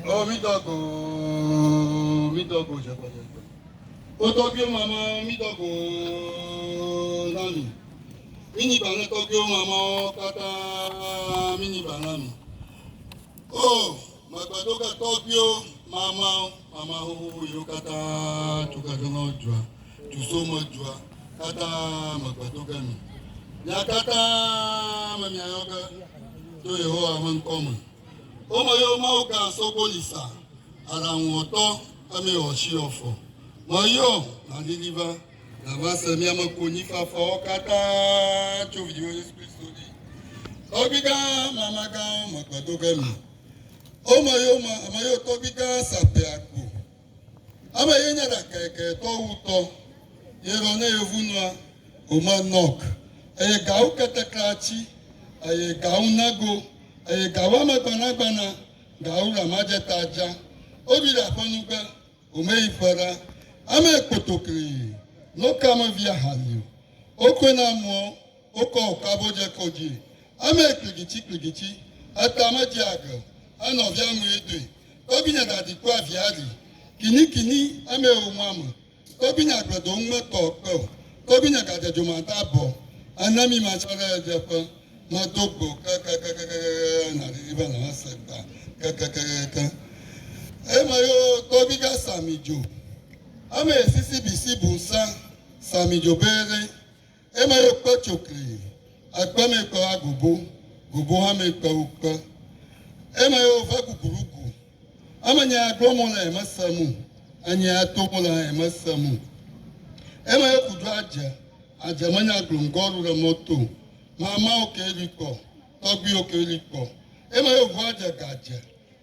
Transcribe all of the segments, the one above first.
Oh, mitoko, je crois. Tokyo mama, mitoko, nami. Mini bana Tokyo mama, kata mini banami. Oh, mabadoka Tokyo mama, mama hu yokata, tukadongo jua, tusomo jua, kata mabadoka mi. Yakata mamiayoga, to yeho amankomo. Omo yo mauka sokolisa, ala woto, ame oshi ofo. Moyo, na deliver, na vase mi amakoni fafa kata, tu video Yesu di. Tobika mamaga makwadoga mi. Omo yo amayo tobika sape akpo. Ama yenya da keke to uto. Yerone yovunwa, oma nok. Aye gau katakrachi, aye gau nago. Aye gawa magbana gau ramaje taja obira ponuga ome ifara ame potokri no kama via halio okona mo oko kaboje koji ame kligichi atama diaga ano via mu edwe obinya dadi kwa viari kini ame omama obinya agbodo nmo toko obinya gadejo mata bo anami machara ejepa Madogbo na riba na waseba emayo tobiga samijo ame sisi bisi bunsa samijo bere emayo kochokri agbame ko agubo hame ko ukpa emayo vakukuruku amanya aglomo na emasamu anya atomo na emasamu emayo kudu aja manya aglongoru na moto Mama okeliko, tobi okeliko. Ema yo voaja gaja,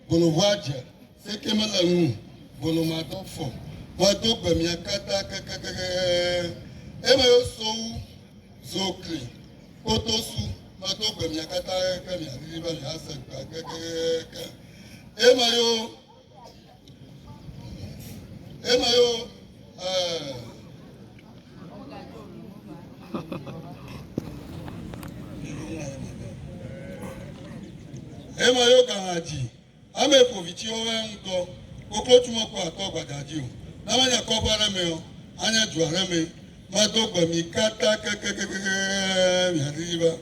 bolo voaja, seke malangu, bolo madofo, madogba miakata kakakaka. Ema yo sou, zokli, kotosu, madogba miakata kamiariba miasa kakakaka. Ema yo, Ema yo kangaji, ame fovichi owe unto, oklochumo kwa ato gbadaji o. Namanya kobara me o, anya juare me, madogba mi kata kakakaka mi ariba.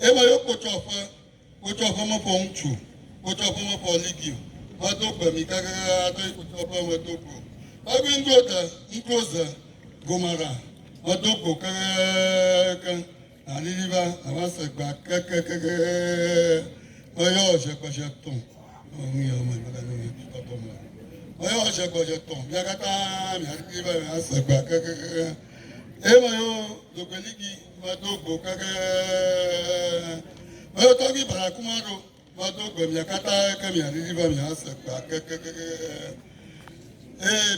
Ema yo kochofa mo po unchu, kochofa mo po ligio, madogba mi kakaka ato kochofa mo dogbo. Obi ndota, nkloza, gomara, madogbo kakaka, ariba, awasegba kakakaka. Oyo jeton. Mi o me bala ni papa mo. Oyo jeton. Yakata mi ariba mi asagba keke. E mo yo dogeligi ma dogbo keke. Oyo togi barakumaro ma dogbo mi yakata ke mi ariba mi asagba keke.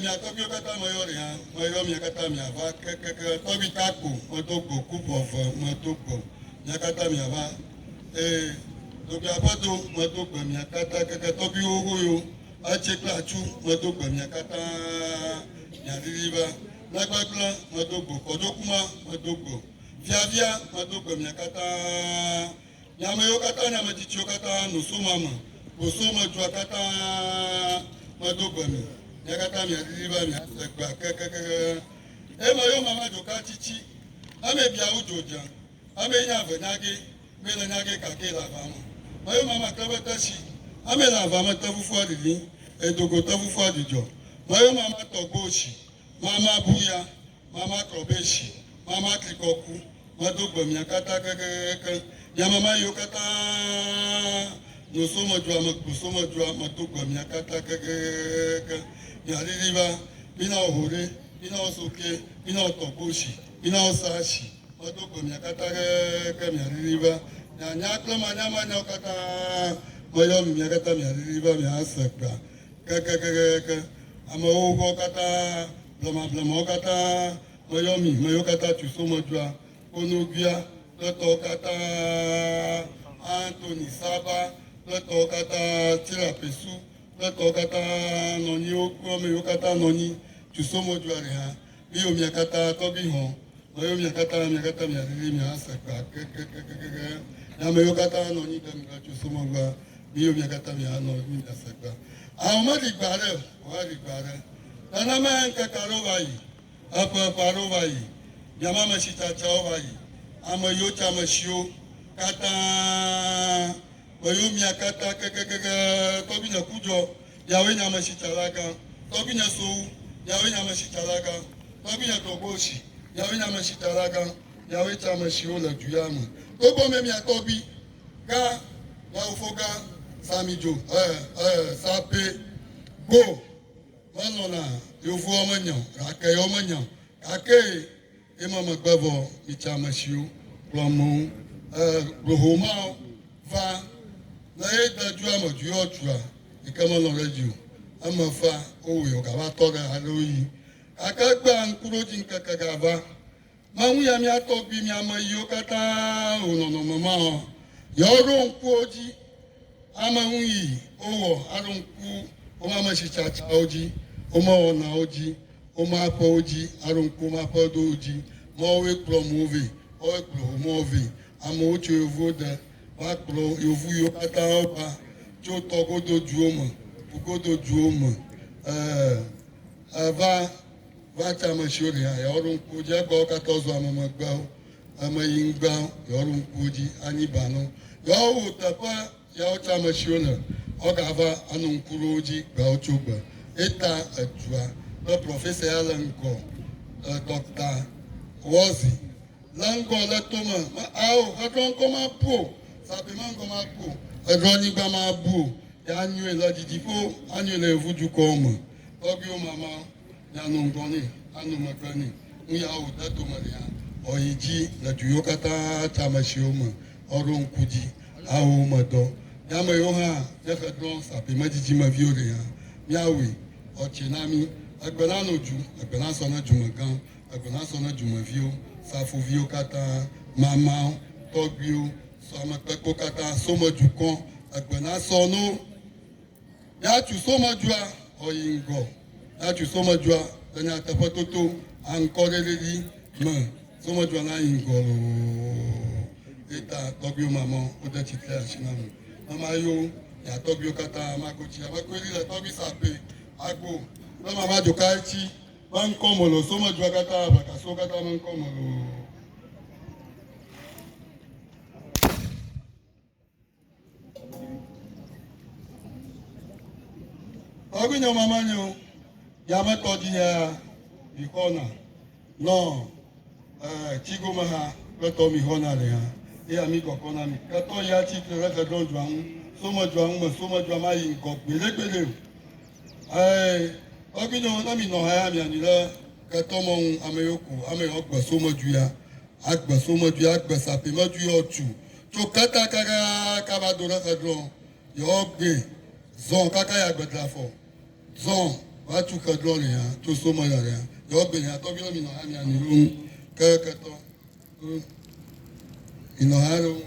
Mi atogi kata mo yo ria. Mo yo mi yakata mi ava keke. Togi tako ma dogbo kupo fo ma dogbo. Yakata mi ava. Tobi abado madogba mi akata kaka tobi ogoyo acheklachu madogba mi akata nyadiriba nagbagla madogbo kodokuma madogbo viavia madogba mi akata nyamayo kata nyamajicho kata nosomama osoma ju akata madogba mi nyakata mi adiriba mi asegba kaka emayo mama joka chichi ame bia ujoja ame nyave nyage mele nyage kakela vama Mayo mama kabatashi, ame la vama tafufu adili, edogo tafufu adijo. Mayo mama togoshi, mama buya, mama krobeshi, mama krikoku, madogba miakata keke, ya mama yokata, nosoma jua madogba miakata keke, ya liliva, bina ohore, bina osoke, bina otogoshi, bina osashi, madogba miakata keke, ya liliva. Nyakla manya kata moyo mi kata mi ariba mi asakra kaka ama ogo kata blama kata moyo kata tusomo jua konogua toto kata Anthony Saba toto kata Tirapesu toto kata noni oko moyo kata noni tusomo jua reha biyo mi kata tobi hon moyo mi kata mi ariba mi asakra kaka Yama yokata no ni kami kachu sumangwa biyo mi kata mi ano mi asakwa Ama digbare, wa digbare. Nana man kakaro vai. Apa paro vai. Yama mashita chao vai. Ama yocha mashio kata Bayomia kata kaka tobinya kujo yawe na mashitalaga tobinya so yawe na mashitalaga tobinya togoshi yawe na mashitalaga yawe cha mashio la duyama tobo memi atobi ga ya ufoga samijo sape go manona yofu omanyo ake omanyo ake imama gbavo icha mashio plomo rohoma va na edaju amaju otua ikama lo radio amafa owe ogawa toga aloyi akagba nkuroji nkaka gava manwu ya mi atogbi mi amayo kata onono mama yoro nku oji amanwu yi owo arunku o mama shichacha oji o ma ona oji o ma pa oji arunku ma pa do oji mo we promove o we promove amo ocho evoda waklo yovu yo kata oba jo togodo juomo ugodo juomo ava vacha mashori ya yorun kuja go kata zo amama gba amayin gba yorun kuji ani bano yo utapa ya ocha mashona ogava anun kuroji gba ochuba eta ajua the professor Alan Go Dr. Wozi lango la toma au hadron koma po sabiman koma po hadron gba ma bu ya nyu e la didipo anyu le vuju koma obi o mama ya no ngoni anu makani mu ya o dato maria oyiji la duyo kata tamashioma orun kuji awu mado ya ma yo ha ya hadron sabiman jiji ma viore ya miawi o chinami agbela no ju agbela so na jumagan agbela so na jumavio safovio kata mama togbio so amapeko kata somojukan agbena sono ya tu somojua oyingo ya tu somojua tani atapototo ankoreleli mo somojua na yingo eta togbio mama ode chitle ashinamu mama yo ya togbio kata makochi abakweli la togbi sape agbo mama majokaichi bankomolo somojua kata bakaso kata bankomolo Ogunyo mamanyo yamato dia ikona no chigoma ha leto mi hona le ha e amigo kona mi kato ya chi tle ka don juan somo juan yi ko gbelegbele ogunyo na mi no ha mi anila kato mo ameyoku ameyogba somo juya agba somo juya agba sape mo juya otu to kata kaka kabado la ka don yo gbe zon kaka ya gbedra fo zon wa tu ka drone ya to so mo ya yo gbe ya to bi no mi no ha mi ani lu ka to ino ha ro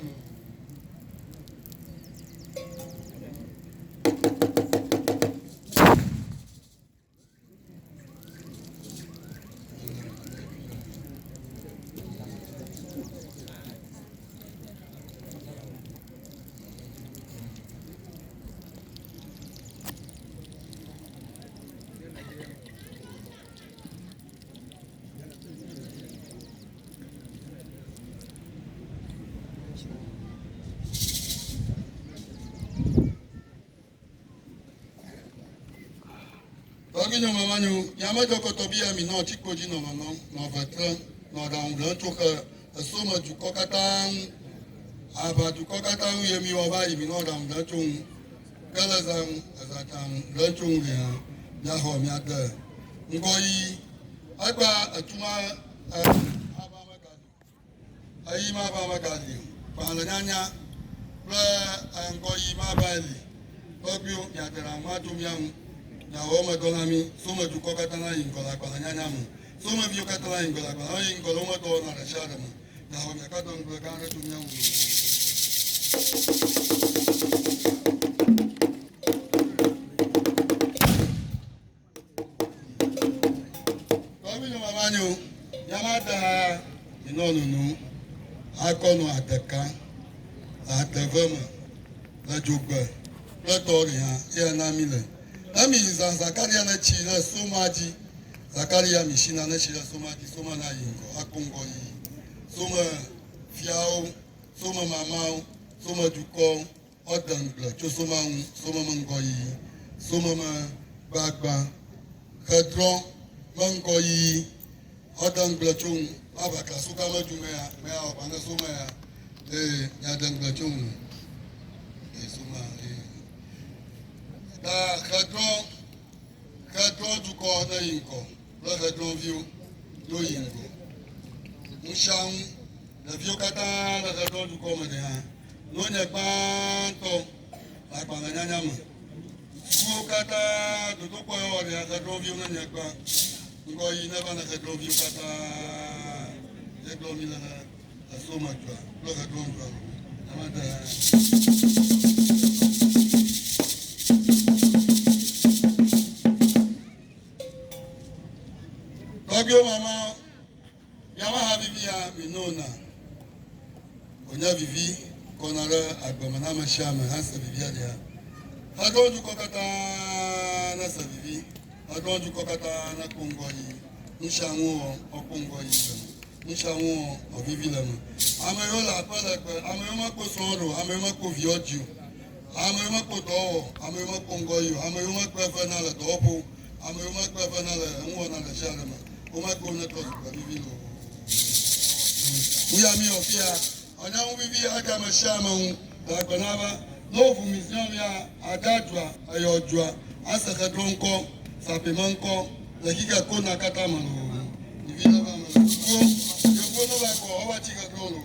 Ogunyo mamanyo yamato ko to bi ami no ti koji no vatra no da un ran to ka so ma ju ko kata aba ju ko kata yemi wa ba mi no da un ran to kala zan azatan ran to ya ho mi ada ngoyi agba atuma aba magadi ayi ma ba magadi pa la nyanya pra ngoyi ma ba li obio ya tera ma to mi an na oma donami soma du kokata na ingola kwa nyanya mu soma vio kata na ingola kwa ingola oma do na rashada mu na ho me kata ngula kana tu nyamu Ogunyo mamanyo yamada inonunu akono ateka atevema la jogba la tori ha ya na mile Ami Zakaria na chila somaji. Zakaria mishina na chila somaji soma na yingo akongo yi. Soma fiao, soma mamao, soma duko, odangla, cho soma mango yi. Soma ma bagba. Kadron mango yi. Odangla chung abaka suka ma jumea mea obanga soma ya. Nyadangla chung. Soma da kadron duko na yingo. La kadron view do yingo. Mushang la view kata la kadron duko ma de ha. No nya banto la banga nyama. Ko kata do ko yo de kadron view na nya ba. Ngo yi na bana kadron view kata. De do mi la so ma jwa. La kadron jwa. Amada Tokyo mama, yama habibi ya minona. Onya vivi konara agbamana mashama hasa vivi ya. Hadonju kokata na savivi, hadonju kokata na kongoi. Nishangu o kongoi. Nishangu o vivi lama. Amayola pala kwa, amayoma ko soro, amayoma ko vioju. Amayoma ko do, amayoma kongoi, amayoma ko fanala dopo, amayoma ko fanala ngona la shalama. Oma ko na to kwa vivi lo. Uya mi ofia, ona vivi aka mashama da konaba. Novu mission ya adadwa ayodwa asa kadronko sapemanko lakika kona kata mano nivila ba mano yo no ba ko oba chika drono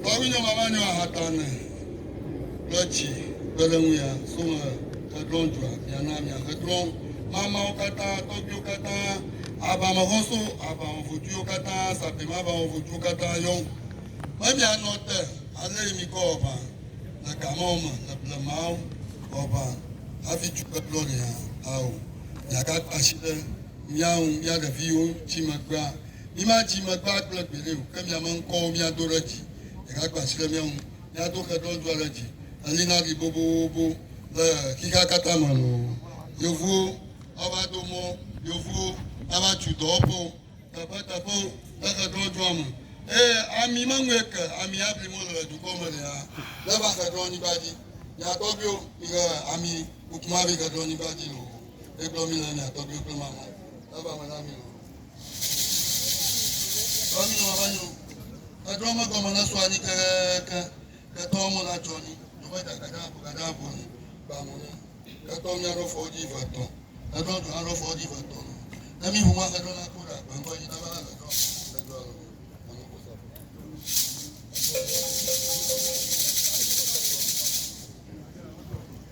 Bawinyo mamanyo hatane Lochi Belenguya, Soma, Kadron, Yanamia, Kadron, Mama Okata, Tokyo Kata, Abama Hoso, Abama Futu Kata, Sapimaba Futu Kata, Young. Maybe I'm not there. I let me go over. The Kamoma, the Blamau, Oba, Hafi Chukaplonia, Au, Yakat Ashida, Miao, Yada View, Chimagra, Imagine my back blood below, Kamiaman, call me a Doraji, the Kakashamian, Yado Kadron Dwaraji. Alina di bobo le kika katamano yovu abadomo yovu abachudopo tapatapo takadrodrom ami mangweka ami abri mo le du komere ya la ba kadroni badi ya tobio iga ami ukmabi kadroni badi lo e blomi la ya tobio klama la ba manami lo Ami no abanyo kadroma ko mana swani ka tomo la joni Kadapo, Bamoni, Katonia of Odi Vaton, I don't know of Odi Vaton. Let me who want to Bangoi.